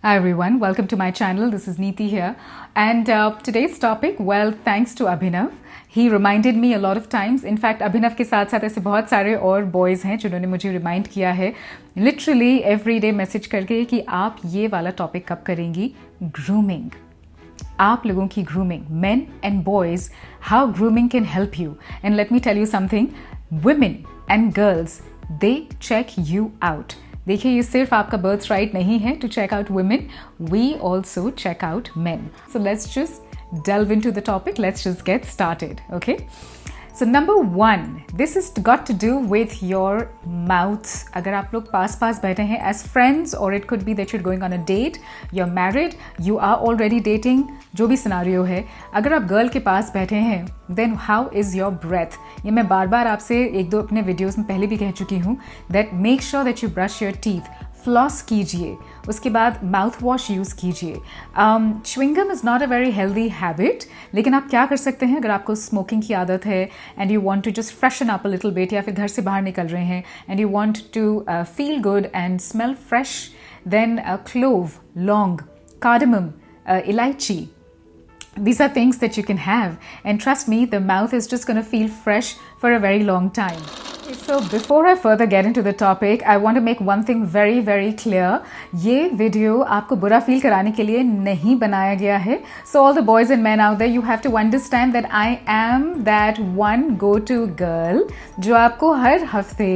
Hi everyone, welcome to my channel. This is Neeti here. And today's topic, well, thanks to Abhinav. He reminded me a lot of times. In fact, Abhinav के साथ साथ ऐसे बहुत सारे और boys हैं जिन्होंने मुझे remind किया है literally every day message करके कि आप ये वाला topic कब करेंगी? Grooming. आप लोगों की grooming, men and boys, how grooming can help you. And let me tell you something, women and girls, they check you out. देखिए ये सिर्फ आपका बर्थ राइट नहीं है to check out women, we also check out men. So let's just delve into the topic. Let's just get started, okay? So number one, this has got to do with your mouth. अगर आप लोग पास पास बैठे हैं as friends, or it could be that you're going on a date, you're married, you are already dating, जो भी scenario है, अगर आप गर्ल के पास बैठे हैं then how is your breath? ये मैं बार बार आपसे एक दो अपने वीडियोस में पहले भी कह चुकी हूँ that make sure that you brush your teeth. Floss कीजिए, उसके बाद माउथ वॉश यूज़ कीजिए. Chewing gum is not a very healthy habit, लेकिन आप क्या कर सकते हैं अगर आपको स्मोकिंग की आदत है and you want to just freshen up a little bit, या फिर घर से बाहर निकल रहे हैं and you want to feel good and smell fresh, then clove, लौंग, कार्डमम, इलायची. These are things that you can have, and trust me, the mouth is just going to feel fresh for a very long time. So before I further get into the topic, I want to make one thing very very clear. ये video आपको बुरा feel कराने के लिए नहीं बनाया गया है. So all the boys and men out there, you have to understand that I am that one go-to girl जो आपको हर हफ्ते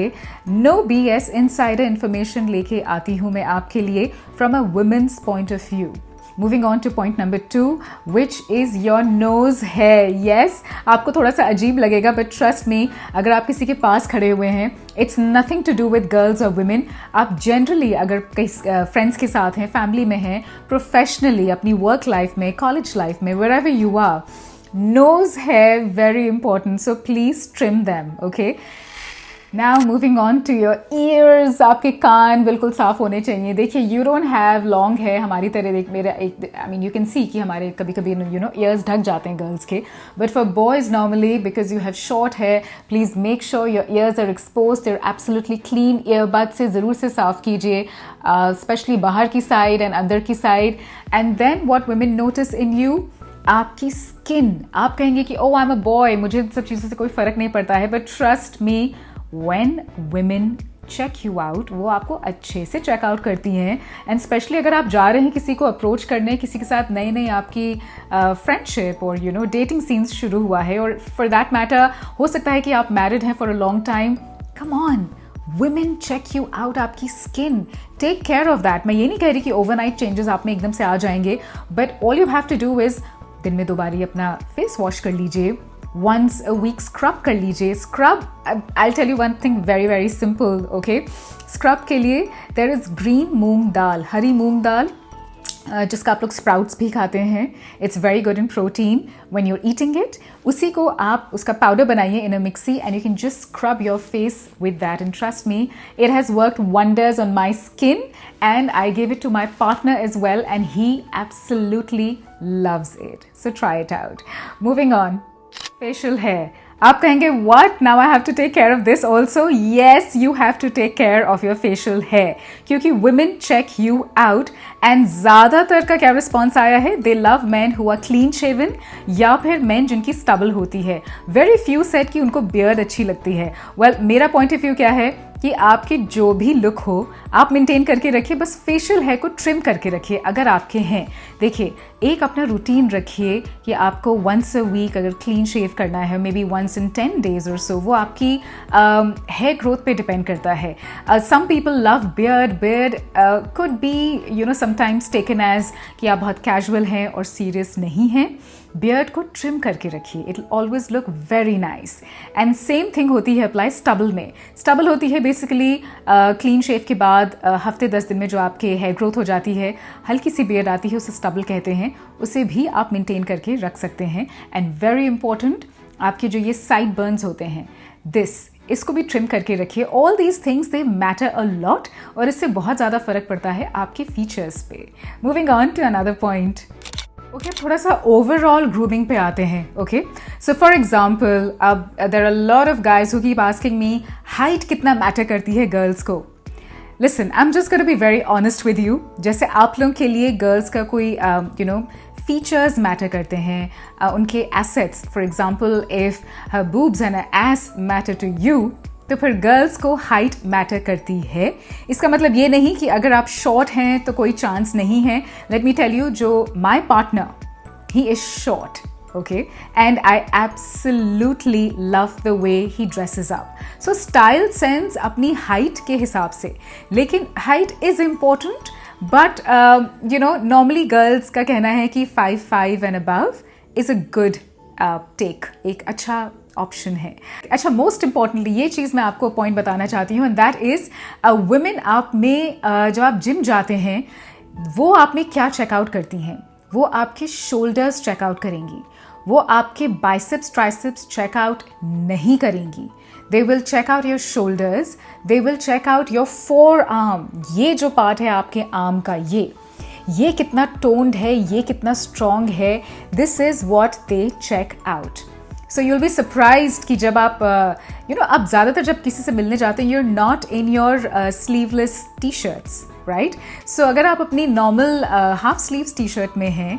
no BS insider information लेके आती हूँ मैं आपके लिए from a women's point of view. Moving on to point number 2, which is your nose hair. Yes, आपको थोड़ा सा अजीब लगेगा, but trust me, अगर आप किसी के पास खड़े हुए हैं, it's nothing to do with girls or women. आप generally अगर कई friends के साथ हैं, family में हैं, professionally अपनी work life में, college life में, wherever you are, nose hair very important. So please trim them, okay? Now moving on to your ears. आपके कान बिल्कुल साफ होने चाहिए. देखिए you don't have long hair हमारी तरह. देख मेरा एक I mean you can see कि हमारे कभी कभी you know ears ढक जाते हैं girls के. But for boys normally, because you have short hair, please make sure your ears are exposed. They're absolutely clean. earbud से ज़रूर से साफ कीजिए, especially बाहर की side and अंदर की side. And then what women notice in you, आपकी skin. आप कहेंगे कि oh I'm a boy, मुझे इन सब चीज़ों से कोई फ़र्क नहीं पड़ता है. But trust me, when women check you out, वो आपको अच्छे से चेक आउट करती हैं. एंड स्पेशली अगर आप जा रहे हैं किसी को अप्रोच करने, किसी के साथ नई नई आपकी फ्रेंडशिप और यू नो डेटिंग सीन्स शुरू हुआ है, और फॉर दैट मैटर हो सकता है कि आप मैरिड हैं for a long time. Come on, women check you out. आपकी skin, take care of that. मैं ये नहीं कह रही कि ओवरनाइट चेंजेस आप में एकदम से आ जाएंगे, but all you have to do is दिन में 2 बारी अपना फेस वॉश कर लीजिए, once a week scrub कर लीजिए. Scrub, I'll tell you one thing very very simple, okay? Scrub के लिए there is green मूंग दाल, हरी मूंग दाल, जिसका आप लोग स्प्राउट्स भी खाते हैं. It's very good in protein when you are eating it. उसी को आप उसका पाउडर बनाइए in a mixie and you can just scrub your face with that. And trust me, it has worked wonders on my skin and I give it to my partner as well and he absolutely loves it. So try it out. Moving on, facial hair. आप कहेंगे what? Now I have to take care of this also? Yes, you have to take care of your facial hair. क्योंकि women check you out and ज़्यादातर का क्या response आया है? They love men who are clean shaven, या फिर men जिनकी stubble होती है. Very few said कि उनको beard अच्छी लगती है. Well, मेरा point of view क्या है कि आपकी जो भी लुक हो आप मेंटेन करके रखिए, बस फेशियल हेयर को ट्रिम करके रखिए अगर आपके हैं. देखिए, एक अपना रूटीन रखिए कि आपको वंस अ वीक अगर क्लीन शेव करना है, maybe once in 10 days और सो, वो आपकी हेयर ग्रोथ पे डिपेंड करता है. Some people love beard could be you know sometimes taken as कि आप बहुत कैजुअल हैं और सीरियस नहीं हैं. बियर्ड को ट्रिम करके रखिए, it always look very nice. And same thing होती है अप्लाई स्टबल में. स्टबल होती है बेसिकली क्लीन शेव के बाद हफ्ते 10 दिन में जो आपके हेयर ग्रोथ हो जाती है, हल्की सी बियर्ड आती है, उसे स्टबल कहते हैं. उसे भी आप मेंटेन करके रख सकते हैं. एंड वेरी इंपॉर्टेंट, आपके जो ये साइड बर्न्स होते हैं, इसको भी ट्रिम करके रखिए. All these things they matter a lot और इससे बहुत ज़्यादा फर्क पड़ता है आपके फीचर्स पे. Moving on to another point. Okay, थोड़ा सा ओवरऑल ग्रूमिंग पे आते हैं. ओके, सो फॉर एग्जाम्पल, अब there are lot of guys who keep asking me height कितना मैटर करती है गर्ल्स को. Listen, I am just gonna be very honest with you. जैसे आप लोगों के लिए गर्ल्स का कोई फीचर्स मैटर करते हैं, उनके assets, for example if her boobs and ass matter to you, तो फिर गर्ल्स को हाइट मैटर करती है. इसका मतलब ये नहीं कि अगर आप शॉर्ट हैं तो कोई चांस नहीं है. लेट मी टेल यू, जो my partner, he is short, okay, and I absolutely love the way he dresses up. So style sense अपनी height के हिसाब से, लेकिन height is important, but normally girls का कहना है कि 5'5" and above is a good take, एक अच्छा ऑप्शन है. अच्छा, मोस्ट इंपॉर्टेंटली ये चीज़ मैं आपको पॉइंट बताना चाहती हूँ, एंड दैट इज़ वुमेन आप में जब आप जिम जाते हैं, वो आप में क्या चेकआउट करती हैं? वो आपके शोल्डर्स चेकआउट करेंगी, वो आपके बाइसेप्स ट्राइसेप्स चेकआउट नहीं करेंगी. They will check out your shoulders, they will check out your forearm. ये जो पार्ट है आपके आर्म का, ये कितना टोन्ड है, ये कितना स्ट्रॉन्ग है, this is what they check out. So you will be surprised कि जब आप आप ज़्यादातर जब किसी से मिलने जाते हैं, you are not in your sleeveless T shirts, right. So अगर आप अपनी normal half sleeves T shirt में हैं,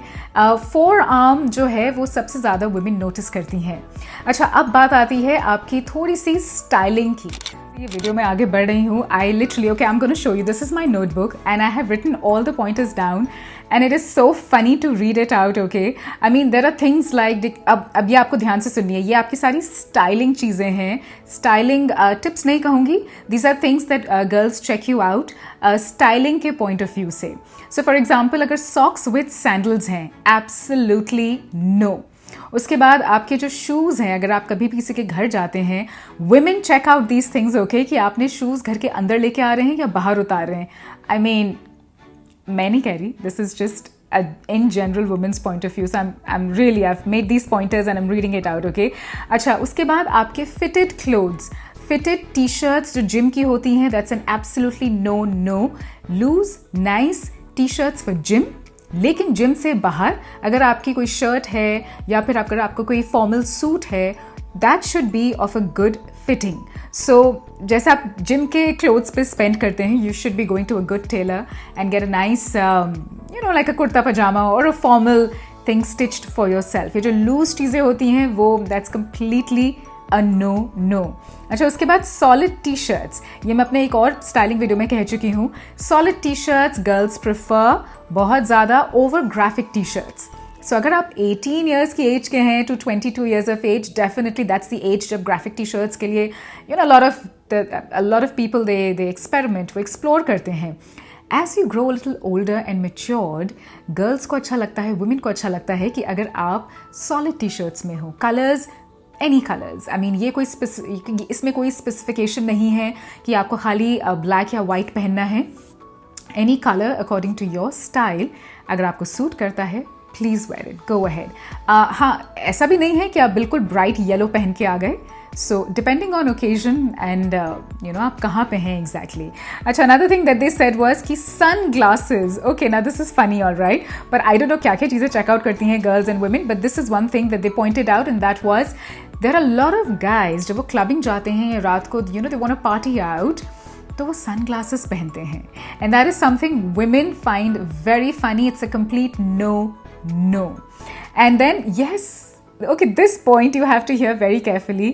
फोर आर्म जो है वो सबसे ज़्यादा वुमेन नोटिस करती हैं. अच्छा, अब बात आती है आपकी थोड़ी सी स्टाइलिंग की. ये वीडियो में आगे बढ़ रही हूँ. I literally, okay, I am gonna show you, this is my notebook and I have written all the pointers down and it is so funny to read it out, okay? I mean, there are things like, अब ये आपको ध्यान से सुनिए, ये आपकी सारी styling चीज़ें हैं. स्टाइलिंग टिप्स नहीं कहूँगी, these are things that girls check you out styling के पॉइंट ऑफ व्यू से. So for example, अगर socks with sandals हैं, absolutely no. उसके बाद आपके जो शूज़ हैं, अगर आप कभी भी किसी के घर जाते हैं, women check out these things, okay, कि आपने शूज़ घर के अंदर लेके आ रहे हैं या बाहर उतार रहे हैं. I mean, मैं नहीं कह रही, this is just in general women's point of view, so I've made these pointers and I'm reading it out, okay? अच्छा, उसके बाद आपके fitted clothes, fitted t-shirts जो जिम की होती हैं, that's an absolutely no. Loose nice t-shirts for gym, लेकिन gym से बाहर अगर आपकी कोई शर्ट है या फिर अगर आपको कोई फॉर्मल सूट है, that should be of a good fitting. So जैसे आप जिम के क्लोथ्स पे स्पेंड करते हैं, you should be going to a good tailor and get a nice like a kurta pyjama or a formal thing stitched for yourself. ये जो loose चीज़ें होती हैं वो that's completely a no. अच्छा, उसके बाद सॉलिड टी शर्ट्स, ये मैं अपने एक और स्टाइलिंग वीडियो में कह चुकी हूँ. Solid T shirts girls prefer बहुत ज़्यादा over graphic T shirts. So अगर आप 18 ईयर्स की एज के हैं to 22 years of age, definitely that's the age जब ग्राफिक टी शर्ट्स के लिए a lot of people they experiment, वो एक्सप्लोर करते हैं. As you grow a little older and matured, girls को अच्छा लगता है, वुमेन को अच्छा लगता है कि अगर आप सॉलिड टी शर्ट्स में हो, colours, any colours. I mean, ये कोई इसमें कोई स्पेसिफिकेशन नहीं है कि आपको खाली ब्लैक या वाइट पहनना है. Any colour according to your style, अगर आपको सूट करता है, please wear it, go ahead. हाँ, ऐसा भी नहीं है कि आप बिल्कुल ब्राइट येलो पहन के आ गए. So depending on occasion and आप कहाँ पे हैं एग्जैक्टली. अच्छा, another thing that they said was कि sunglasses. Okay, now this is funny, all right, but I don't know क्या क्या चीज़ें चेकआउट करती हैं girls and women, but this is one thing that they pointed out, and that was there are lot of guys जब वो clubbing जाते हैं रात को, they want to party out, तो वो सन ग्लासेस पहनते हैं. And that is something women find very funny. It's a complete no. And then, yes, okay, this point you have to hear very carefully.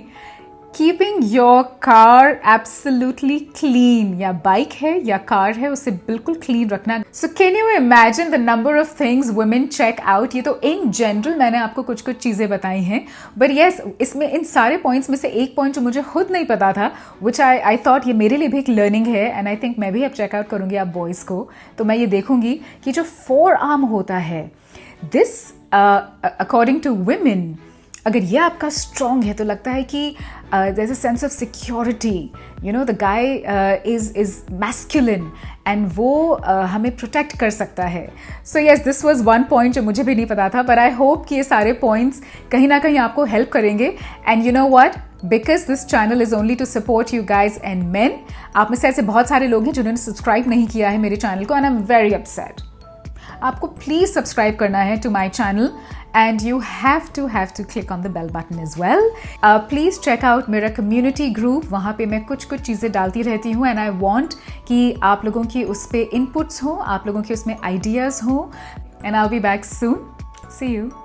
Keeping your car absolutely clean. या bike है या car है, उसे बिल्कुल clean रखना. So can you imagine the number of things women check out? ये तो in general मैंने आपको कुछ चीज़ें बताई हैं, but yes, इसमें इन सारे पॉइंट्स में से एक पॉइंट जो मुझे खुद नहीं पता था, which I thought ये मेरे लिए भी एक लर्निंग है, and I think मैं भी अब चेकआउट करूँगी आप बॉयज़ को, तो मैं ये देखूँगी कि जो फोर आर्म होता है, दिस अकॉर्डिंग टू विमेन, अगर ये आपका स्ट्रॉन्ग है तो लगता है कि there is a sense of security, the guy is masculine and वो हमें प्रोटेक्ट कर सकता है. So yes, this was one point जो मुझे भी नहीं पता था, बट आई होप कि ये सारे पॉइंट्स कहीं ना कहीं आपको हेल्प करेंगे. And you know what, because this channel is only to support you guys and men. आप में से ऐसे बहुत सारे लोग हैं जिन्होंने सब्सक्राइब नहीं किया है मेरे चैनल को, and I am very upset. आपको प्लीज़ सब्सक्राइब करना है to my channel and you have to click on the bell button as well. Please check out मेरा community group. वहाँ पे मैं कुछ चीज़ें डालती रहती हूँ and I want कि आप लोगों की उस पे inputs हो, आप लोगों की उसमें ideas हो, and I'll be back soon. See you.